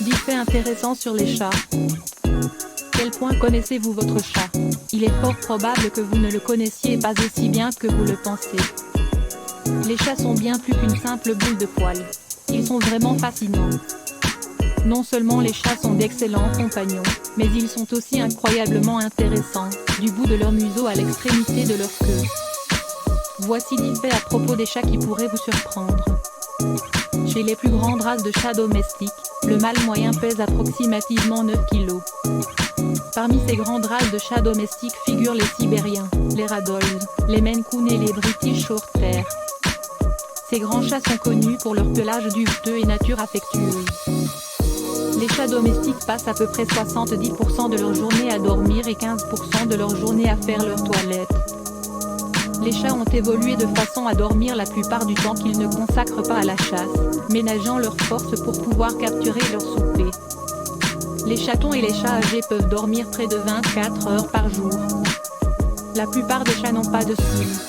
10 faits intéressants sur les chats. Quel point connaissez-vous votre chat? Il est fort probable que vous ne le connaissiez pas aussi bien que vous le pensez. Les chats sont bien plus qu'une simple boule de poils. Ils sont vraiment fascinants. Non seulement les chats sont d'excellents compagnons, mais ils sont aussi incroyablement intéressants, du bout de leur museau à l'extrémité de leur queue. Voici 10 faits à propos des chats qui pourraient vous surprendre. Chez les plus grandes races de chats domestiques, le mâle moyen pèse approximativement 9 kg. Parmi ces grandes races de chats domestiques figurent les Sibériens, les Ragdoll, les Maine Coon et les British Shorthair. Ces grands chats sont connus pour leur pelage duveteux et nature affectueuse. Les chats domestiques passent à peu près 70% de leur journée à dormir et 15% de leur journée à faire leur toilette. Les chats ont évolué de façon à dormir la plupart du temps qu'ils ne consacrent pas à la chasse, ménageant leurs forces pour pouvoir capturer leur souper. Les chatons et les chats âgés peuvent dormir près de 24 heures par jour. La plupart des chats n'ont pas de cils.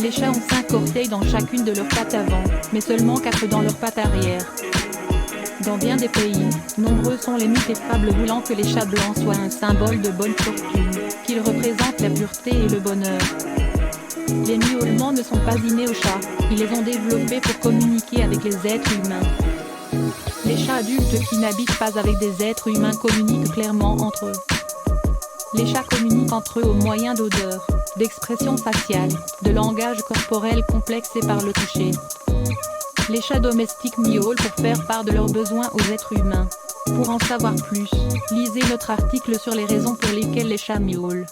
Les chats ont 5 orteils dans chacune de leurs pattes avant, mais seulement 4 dans leurs pattes arrière. Dans bien des pays, nombreux sont les mythes et fables voulant que les chats blancs soient un symbole de bonne fortune, qu'ils représentent la pureté et le bonheur. Les miaulements ne sont pas innés aux chats, ils les ont développés pour communiquer avec les êtres humains. Les chats adultes qui n'habitent pas avec des êtres humains communiquent clairement entre eux. Les chats communiquent entre eux au moyen d'odeurs, d'expressions faciales, de langage corporel complexé par le toucher. Les chats domestiques miaulent pour faire part de leurs besoins aux êtres humains. Pour en savoir plus, lisez notre article sur les raisons pour lesquelles les chats miaulent.